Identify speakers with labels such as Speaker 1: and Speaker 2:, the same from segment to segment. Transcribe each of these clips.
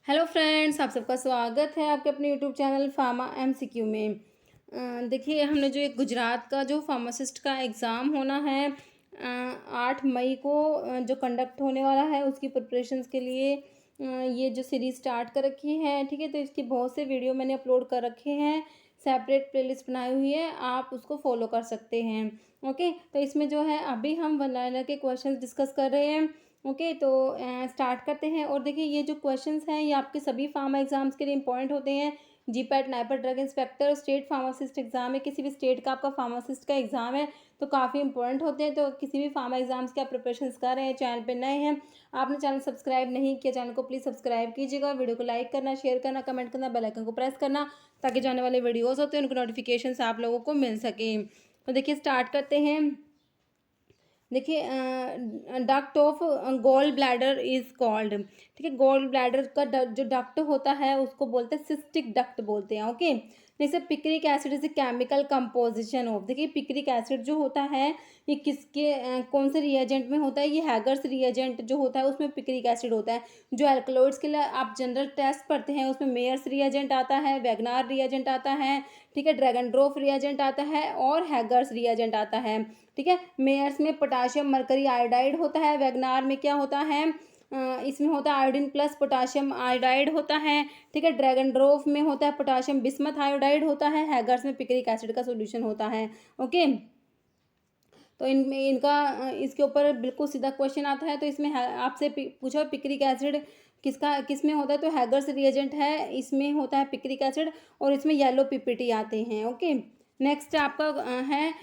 Speaker 1: Hello friends, आप सबका स्वागत है आपके अपने यूट्यूब चैनल फार्मा एमसीक्यू में। देखिए, हमने जो एक गुजरात का जो फार्मासिस्ट का एग्ज़ाम होना है 8 मई को जो कंडक्ट होने वाला है उसकी प्रिपरेशंस के लिए ये जो सीरीज़ स्टार्ट कर रखी है। ठीक है, तो इसकी बहुत से वीडियो मैंने अपलोड कर रखे हैं, सेपरेट प्लेलिस्ट बनाई हुई है, आप उसको फॉलो कर सकते हैं। ओके, तो इसमें जो है अभी हम वन लाइनर के क्वेश्चंस डिस्कस कर रहे हैं। ओके, तो स्टार्ट करते हैं। और देखिए, ये जो क्वेश्चंस हैं ये आपके सभी फार्मा एग्जाम्स के लिए इंपॉर्टेंट होते हैं। GPAT, NIPER, drug inspector, state pharmacist exam है, किसी भी स्टेट का आपका फार्मासिस्ट का एग्जाम है तो काफ़ी इंपॉर्टेंट होते हैं। तो किसी भी फार्मा एग्जाम्स की आप प्रिपरेशन कर रहे हैं, चैनल पे नए हैं, आपने चैनल सब्सक्राइब नहीं किया, चैनल को प्लीज़ सब्सक्राइब कीजिएगा, वीडियो को लाइक करना, शेयर करना, कमेंट करना, बेल आइकन को प्रेस करना, ताकि जाने वाले वीडियोज़ होते हैं उनके नोटिफिकेशन आप लोगों को मिल सके। तो देखिए, स्टार्ट करते हैं। देखिए, duct of gall bladder is called. ठीक है, गॉल ब्लैडर का जो डक्ट होता है उसको बोलते हैं सिस्टिक डक्ट बोलते हैं। ओके, जैसे picric acid is chemical composition of. देखिए, पिक्रिक एसिड जो होता है ये किसके कौन से रिएजेंट में होता है? ये हैगर्स रिएजेंट जो होता है उसमें पिक्रिक एसिड होता है। जो एल्कलॉइड्स के लिए आप जनरल टेस्ट पढ़ते हैं उसमें मेयर्स रिएजेंट आता है, वैगनार रिएजेंट आता है, ठीक है, ड्रैगनड्रॉफ रिएजेंट आता है और हैगर्स रिएजेंट आता है। ठीक है, मेयर्स में पोटाशियम मरकरी आयोडाइड होता है, वैगनार में क्या होता है? इसमें होता है आयोडीन प्लस पोटाशियम आयोडाइड होता है। ठीक है, ड्रैगन ड्रॉफ में होता है पोटाशियम बिस्मथ आयोडाइड होता है, हैगर्स में पिक्रिक एसिड का सॉल्यूशन होता है। ओके, तो इनमें इनका इसके ऊपर बिल्कुल सीधा क्वेश्चन आता है। तो इसमें आपसे पूछा पिक्रिक एसिड किस में होता है, तो हैगर्स रिएजेंट है, इसमें होता है पिक्रिक एसिड और इसमें येलो पीपीटी आते हैं। ओके, नेक्स्ट आपका है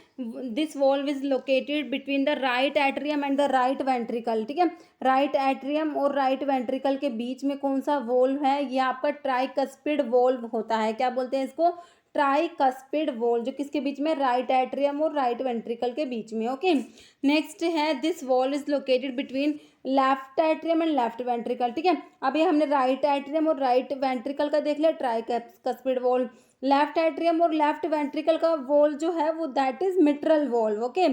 Speaker 1: this valve is located between the right atrium and the right ventricle. ठीक है, राइट एट्रियम और राइट वेंट्रिकल के बीच में कौन सा वॉल्व है? ये आपका ट्राइकस्पिड वॉल्व होता है। क्या बोलते हैं इसको? ट्राइकस्पिड वॉल्व, जो किसके बीच में? राइट एट्रियम और राइट वेंट्रिकल के बीच में। ओके, नेक्स्ट है this valve is located between left atrium and left ventricle. ठीक है, अभी हमने राइट एट्रियम और राइट वेंट्रिकल का देख लिया, ट्राइकस्पिड वॉल्व। लेफ्ट एट्रियम और लेफ्ट वेंट्रिकल का वॉल जो है वो that is mitral valve. Okay,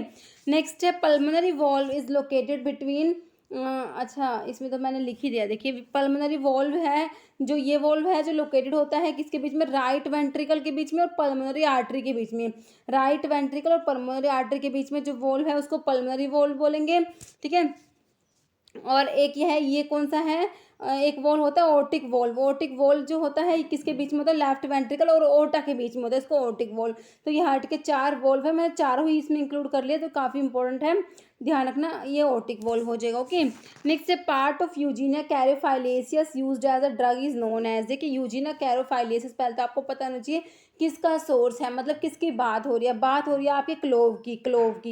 Speaker 1: next है pulmonary valve is located between अच्छा, इसमें तो मैंने लिख ही दिया। देखिए, पल्मोनरी वॉल्व है, जो ये वॉल्व है जो लोकेटेड होता है किसके बीच में? राइट वेंट्रिकल के बीच में और पल्मोनरी आर्टरी के बीच में। राइट वेंट्रिकल और पल्मोनरी आर्टरी के बीच में जो वॉल्व है उसको पल्मोनरी वॉल्व बोलेंगे। ठीक है, और एक ये है, ये कौन सा है? एक वॉल होता है ओटिक वॉल्व। ओटिक वॉल्व जो होता है ये किसके बीच में होता है? लेफ्ट वेंट्रिकल और ओटा के बीच में होता है, इसको ओटिक वॉल्व। तो ये हार्ट के 4 वॉल्व है, मैंने चारों ही इसमें इंक्लूड कर लिया, तो काफ़ी इंपॉर्टेंट है, ध्यान रखना, ये ओटिक वॉल्व हो जाएगा। ओके, नेक्स्ट है part of Eugenia caryophyllus used as a drug is known as. देखिए, यूजीनिया कैरोफाइलेसियस पहले तो आपको पता होना चाहिए किसका सोर्स है, मतलब किसकी बात हो रही है? बात हो रही है आपके क्लोव की।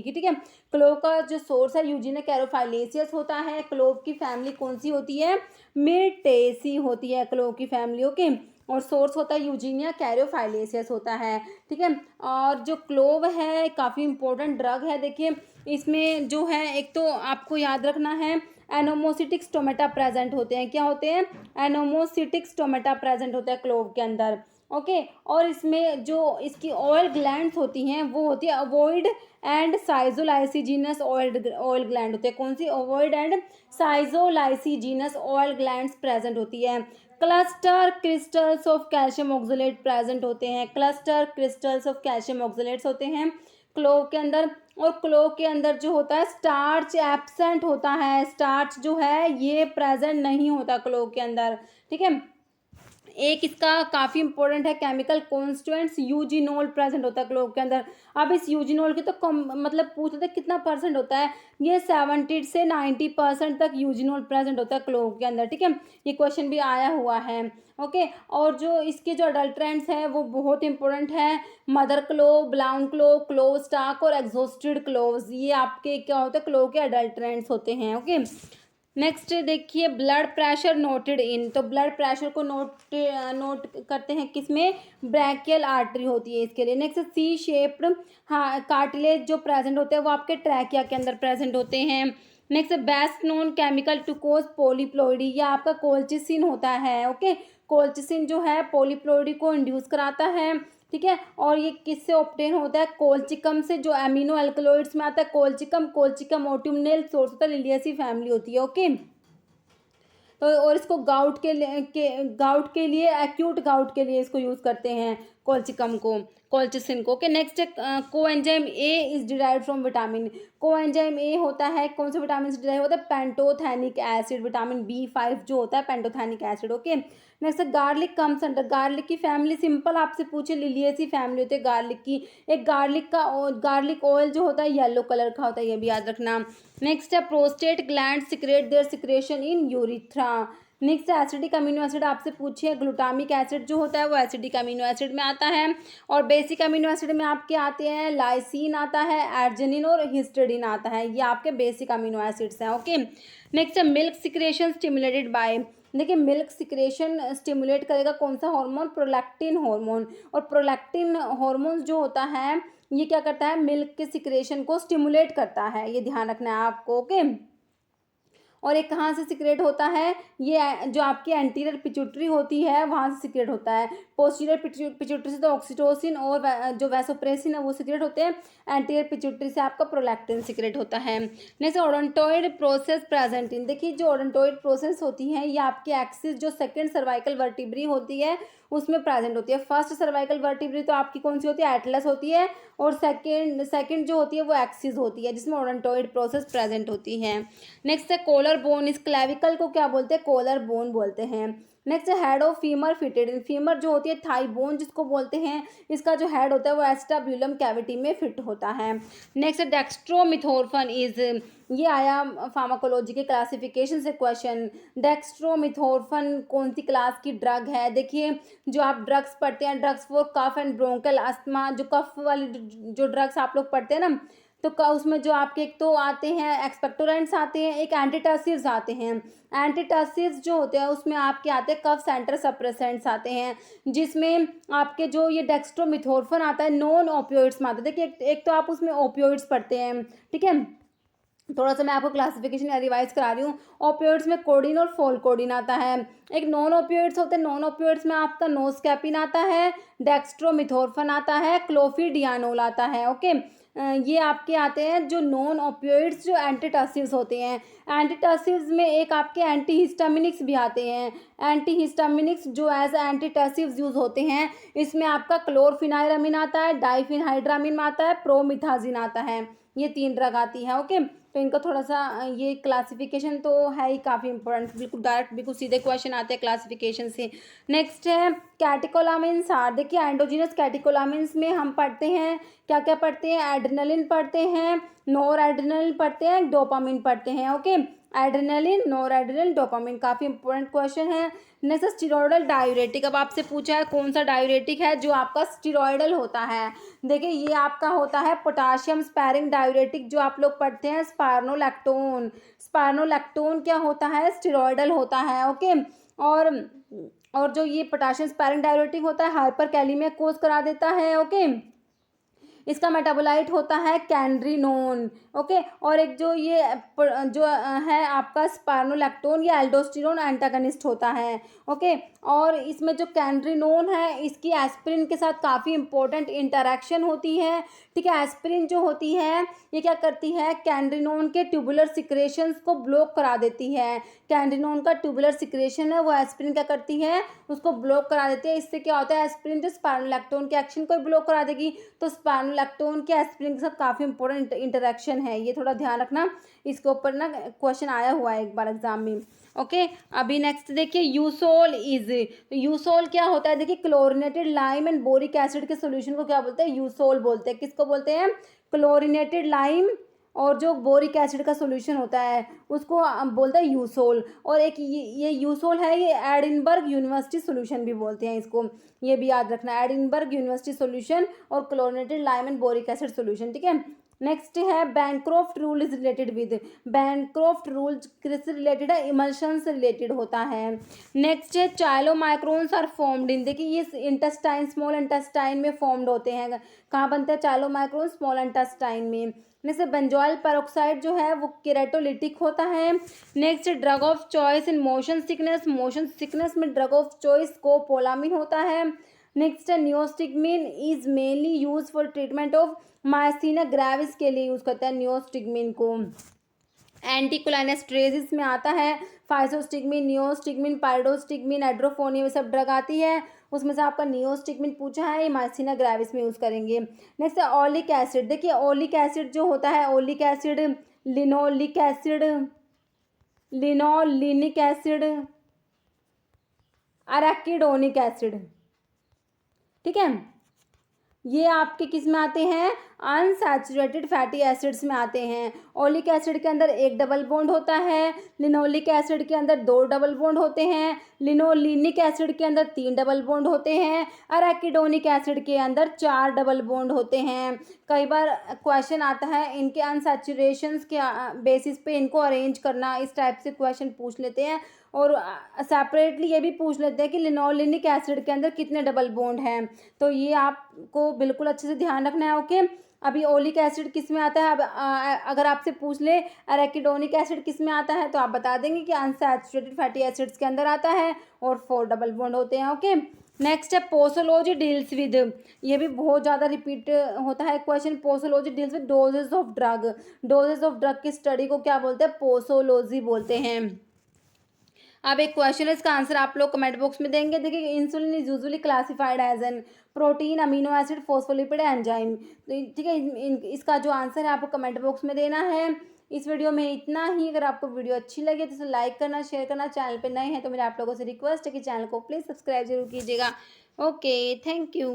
Speaker 1: ठीक है, क्लोव का जो सोर्स है यूजीनिया कैरोफाइलेसियस होता है। क्लोव की फैमिली कौन सी होती है? मिर्टेसी होती है क्लोव की फैमिली। ओके, और सोर्स होता है यूजीनिया कैरोफाइलेसियस होता है। ठीक है, और जो क्लोव है काफ़ी इंपॉर्टेंट ड्रग है। देखिए, इसमें जो है एक तो आपको याद रखना है एनोमोसिटिक स्टोमेटा प्रेजेंट होते हैं। क्या होते हैं? एनोमोसिटिक स्टोमेटा प्रेजेंट होता है क्लोव के अंदर। ओके, और इसमें जो इसकी ऑयल ग्लैंड्स होती हैं वो होती है ovoid and schizolysigenous oil gland होते हैं। कौन सी? Ovoid and schizolysigenous oil glands present होती है। Cluster crystals of calcium oxalate present होते हैं। Cluster crystals of calcium oxalates होते हैं क्लोव के अंदर। और क्लोव के अंदर जो होता है स्टार्च एब्सेंट होता है। स्टार्च जो है ये प्रेजेंट नहीं होता क्लोव के अंदर। ठीक है, एक इसका काफ़ी इंपॉर्टेंट है केमिकल कॉन्स्टिट्यूएंट्स, यूजिनोल प्रेजेंट होता है क्लोव के अंदर। अब इस यूजिनोल की तो कम मतलब पूछते थे कितना परसेंट होता है? ये 70 से 90% तक यूजिनोल प्रेजेंट होता है क्लोव के अंदर। ठीक है, ये क्वेश्चन भी आया हुआ है। ओके, और जो इसके जो अडल्ट्रेंट्स हैं वो बहुत इंपॉर्टेंट है। Mother clove, brown clove, clove stalk और एग्जॉस्टेड क्लोव्स, ये आपके क्या होते हैं? क्लोव के अडल्ट्रेंट्स होते हैं। ओके, नेक्स्ट देखिए, ब्लड प्रेशर नोटेड इन। तो ब्लड प्रेशर को नोट करते हैं किसमें? ब्रैकियल आर्टरी होती है इसके लिए। नेक्स्ट सी शेप्ड हाँ कार्टिलेज जो प्रेजेंट होते हैं वो आपके ट्रैकिया के अंदर प्रेजेंट होते हैं। Next best known chemical to cause polyploidy, ये आपका कोल्चिसिन होता है। ओके, कोल्चिसिन जो है पोलीप्लोइडी को इंड्यूस कराता है। ठीक है, और ये किससे ऑब्टेन होता है? कोल्चिकम से, जो एमिनो एल्कलॉइड्स में आता है कोल्चिकम। कोल्चिकम ऑट्युमनेल सोर्स होता है, लिलियसी फैमिली होती है। ओके, तो और इसको गाउट के लिए, एक्यूट गाउट के लिए इसको यूज़ करते हैं कोलचिसिन को। ओके, नेक्स्ट है coenzyme A is derived from vitamin. Coenzyme A होता है कौन से विटामिन से डिराइव होता है? पेंटोथेनिक एसिड, विटामिन B5 जो होता है पेंटोथेनिक एसिड। ओके, नेक्स्ट है गार्लिक कम्स अंडर। गार्लिक की फैमिली सिंपल आपसे पूछे लिलिएसी फैमिली होती है गार्लिक की। एक गार्लिक ऑयल जो होता है येलो कलर का होता है, ये भी याद रखना। नेक्स्ट है prostate gland secrete their secretion in urethra. Next acidic amino acid आपसे पूछिए, ग्लूटामिक एसिड जो होता है वो एसिडिक अमीनो एसिड में आता है। और बेसिक अमीनो एसिड में आपके आते हैं लाइसिन आता है, एर्जिनिन और हिस्टिडीन आता है, ये आपके बेसिक अमीनो एसिड्स हैं। ओके, नेक्स्ट है मिल्क सिक्रेशन स्टिमुलेटेड बाय। देखिए मिल्क सिक्रेशन स्टिमुलेट करेगा कौन सा हार्मोन? Prolactin hormone. और प्रोलैक्टिन हार्मोन जो होता है ये क्या करता है? मिल्क के सिक्रेशन को स्टिमुलेट करता है, ये ध्यान रखना है आपको। ओके, और एक कहाँ से सिक्रेट होता है? ये जो आपकी एंटीरियर पिट्यूटरी होती है वहाँ से सिक्रेट होता है। पोस्टीरियर पिट्यूटरी से तो ऑक्सीटोसिन और जो वैसोप्रेसिन है वो सिक्रेट होते हैं। एंटीरियर पिट्यूटरी से आपका प्रोलैक्टिन सिक्रेट होता है। Next odontoid process present in. देखिए जो ओडोंटोइड प्रोसेस होती है ये आपकी एक्सिस जो सेकंड सर्वाइकल वर्टिब्री होती है उसमें प्रेजेंट होती है। फर्स्ट सर्वाइकल वर्टिब्री तो आपकी कौन सी होती है? एटलस होती है। और सेकंड जो होती है वो एक्सिस होती है जिसमें ओडोंटोइड प्रोसेस प्रेजेंट होती है। नेक्स्ट है कोलर बोन। इस क्लेविकल को क्या बोलते हैं? कोलर बोन बोलते हैं। नेक्स्ट है head of femur fitted in. Femur जो होती है थाई बोन जिसको बोलते हैं, इसका जो हेड होता है वो एस्टाब्यूलम कैविटी में फिट होता है। नेक्स्ट है डेक्स्ट्रोमिथोरफन इज। ये आया फार्माकोलॉजी के क्लासिफिकेशन से क्वेश्चन। डेक्स्ट्रोमिथोरफन कौन सी क्लास की ड्रग है? देखिए जो आप ड्रग्स पढ़ते हैं, drugs for cough and bronchial asthma, जो कफ वाली जो ड्रग्स आप लोग पढ़ते हैं ना, तो उसमें जो आपके एक तो आते हैं एक्सपेक्टोरेंट्स आते हैं, एक एंटीटर्सिव्स आते हैं। एंटीटर्सिव्स जो होते हैं उसमें आपके आते हैं कफ सेंटर सप्रेसेंट्स आते हैं, जिसमें आपके जो ये डेक्स्ट्रोमिथोरफन आता है नॉन ओपियोइड्स में आता है। देखिए एक तो आप उसमें ओपियोइड्स पढ़ते हैं, ठीक है, थोड़ा सा मैं आपको क्लासिफिकेशन रिवाइज करा रही हूँ। ओपियोइड्स में कोडिन और फोलकोडिन आता है। एक नॉन ओपियोइड्स होते हैं, नॉन ओपियोइड्स में आपका नोस्कैपिन आता है, डेक्स्ट्रोमिथोरफन आता है, क्लोफिडियानोल आता है। ओके, ये आपके आते हैं जो नॉन ओपियोइड्स जो एंटीटर्सिव्स होते हैं। एंटीटर्सिव्स में एक आपके एंटीहिस्टामिनिक्स भी आते हैं। एंटीहिस्टामिनिक्स जो एज एंटीटर्सिव्स यूज होते हैं, इसमें आपका क्लोरफिनाइरामिन आता है, डाइफिनहाइड्रामिन आता है, प्रोमिथाजिन आता है, ये 3 ड्रग आती है। ओके, तो इनका थोड़ा सा ये क्लासिफिकेशन तो है ही काफ़ी इंपॉर्टेंट, बिल्कुल डायरेक्ट बिल्कुल सीधे क्वेश्चन आते हैं क्लासिफिकेशन से। नेक्स्ट है कैटेकोलामिन्स आर। देखिए एंडोजीनस कैटेकोलामिन्स में हम पढ़ते हैं क्या क्या पढ़ते हैं? एड्रेनलिन पढ़ते हैं, नोर एड्रेनलिन पढ़ते हैं, डोपामिन पढ़ते हैं। ओके, एड्रेनलिन, नोर एड्रेनलिन, डोपामिन, काफ़ी इंपॉर्टेंट क्वेश्चन है। Next steroidal diuretic. अब आपसे पूछा है कौन सा डायूरेटिक है जो आपका स्टीरॉयडल होता है? देखिए ये आपका होता है पोटाशियम स्पैरिंग डायूरेटिक जो आप लोग पढ़ते हैं स्पार्नोलैक्टोन। स्पार्नोलैक्टोन क्या होता है? स्टीरॉयडल होता है। ओके, और जो ये पोटाशियम स्पैरिंग डायूरेटिक होता है हाइपरकैलेमिया कोज करा देता है। ओके, इसका मेटाबोलाइट होता है कैनड्रिनोन। ओके, और एक जो ये जो है आपका स्पार्नोलैक्टोन, ये एल्डोस्टेरोन एंटागनिस्ट होता है। ओके, और इसमें जो कैनड्रिनोन है इसकी एस्पिरिन के साथ काफ़ी इंपॉर्टेंट इंटरेक्शन होती है, ठीक है। एस्पिरिन जो होती है ये क्या करती है? कैनड्रिनोन के ट्यूबुलर सिक्रेशंस को ब्लॉक करा देती है। कैनड्रिनोन का ट्यूबुलर सिक्रेशन है वो एस्पिरिन क्या करती है? उसको ब्लॉक करा देती है। इससे क्या होता है? एस्पिरिन जो स्पार्नोलैक्टोन के एक्शन को ब्लॉक करा देगी, तो स्पार्नोलैक्टोन के एस्पिरिन के साथ काफ़ी इंपॉर्टेंट इंटरेक्शन है, ये थोड़ा ध्यान रखना। इसके ऊपर ना क्वेश्चन आया हुआ है एक बार एग्जाम में। ओके, अभी नेक्स्ट देखिए यूसोल इज। यूसोल क्या होता है? देखिए chlorinated lime and boric acid के सोल्यूशन को क्या बोलते हैं? यूसोल बोलते हैं। किसको बोलते हैं? क्लोरिनेटेड लाइम और जो बोरिक एसिड का सोल्यूशन होता है उसको बोलते हैं यूसोल। और एक ये यूसोल है, ये एडिनबर्ग यूनिवर्सिटी सोल्यूशन भी बोलते हैं इसको, ये भी याद रखना, एडिनबर्ग यूनिवर्सिटी सोल्यूशन और chlorinated lime and boric acid solution, ठीक है। नेक्स्ट है Bancroft rule is related with. Bancroft rule किससे रिलेटेड है? इमल्शन से रिलेटेड होता है। नेक्स्ट है चाइलोमाइक्रोन्स आर फॉर्म्ड इन। देखिए ये इंटेस्टाइन, स्मॉल इंटेस्टाइन में फॉर्म्ड होते हैं। कहाँ बनते हैं चाइलोमाइक्रोन? स्मॉल इंटेस्टाइन में। नेक्स्ट बेंजोइल पेरोक्साइड जो है वो केराटोलिटिक होता है। Next drug of choice in motion sickness. Motion sickness में ड्रग ऑफ चॉइस कोपोलामिन होता है। नेक्स्ट है neostigmine is mainly use for treatment of myasthenia gravis के लिए यूज करता है नियोस्टिगमिन को। एंटीकोलाइनेस्ट्रेजिस में आता है फाइसोस्टिगमिन, नियोस्टिगमिन, पाइरोस्टिगमिन, एड्रोफोन, ये सब ड्रग आती है। उसमें से आपका नियोस्टिगमिन पूछा है, ये माइसिना ग्रेविस में यूज़ करेंगे। नेक्स्ट है ओलिक एसिड। देखिए ओलिक एसिड जो होता है, oleic acid, linoleic acid, linolenic acid, अराकिडोनिक acid, ठीक है, ये आपके किस में आते हैं, अनसैचुरेटेड फैटी एसिड्स में आते हैं। ओलिक एसिड के अंदर एक डबल बॉन्ड होता है, लिनोलिक एसिड के अंदर 2 डबल बॉन्ड होते हैं, लिनोलिनिक एसिड के अंदर 3 डबल बॉन्ड होते हैं, अराकिडोनिक एसिड के अंदर 4 डबल बॉन्ड होते हैं। कई बार क्वेश्चन आता है इनके अनसैचुरेशंस के बेसिस पे इनको अरेंज करना, इस टाइप से क्वेश्चन पूछ लेते हैं। और सेपरेटली ये भी पूछ लेते हैं कि लिनोलिनिक एसिड के अंदर कितने डबल बॉन्ड हैं, तो ये आपको बिल्कुल अच्छे से ध्यान रखना है। ओके, अभी ओलिक एसिड किस में आता है, अब अगर आपसे पूछ ले एराकिडोनिक एसिड किस में आता है, तो आप बता देंगे कि अनसैचुरेटेड फैटी एसिड्स के अंदर आता है और 4 डबल बॉन्ड होते हैं। ओके, नेक्स्ट है पोसोलॉजी डील्स विद, ये भी बहुत ज़्यादा रिपीट होता है question. Posology deals with dosages of drug, dosages of drug की स्टडी को क्या बोलते हैं, पोसोलॉजी बोलते हैं। अब एक क्वेश्चन है, इसका आंसर आप लोग कमेंट बॉक्स में देंगे। देखिए insulin is usually classified as an protein, amino acid, phospholipid, enzyme. तो ठीक है, इसका जो आंसर है आपको कमेंट बॉक्स में देना है। इस वीडियो में इतना ही। अगर आपको वीडियो अच्छी लगे तो इसे लाइक करना, शेयर करना, चैनल पे नए हैं तो मेरे आप लोगों से रिक्वेस्ट है कि चैनल को प्लीज़ सब्सक्राइब जरूर कीजिएगा। Okay, thank you.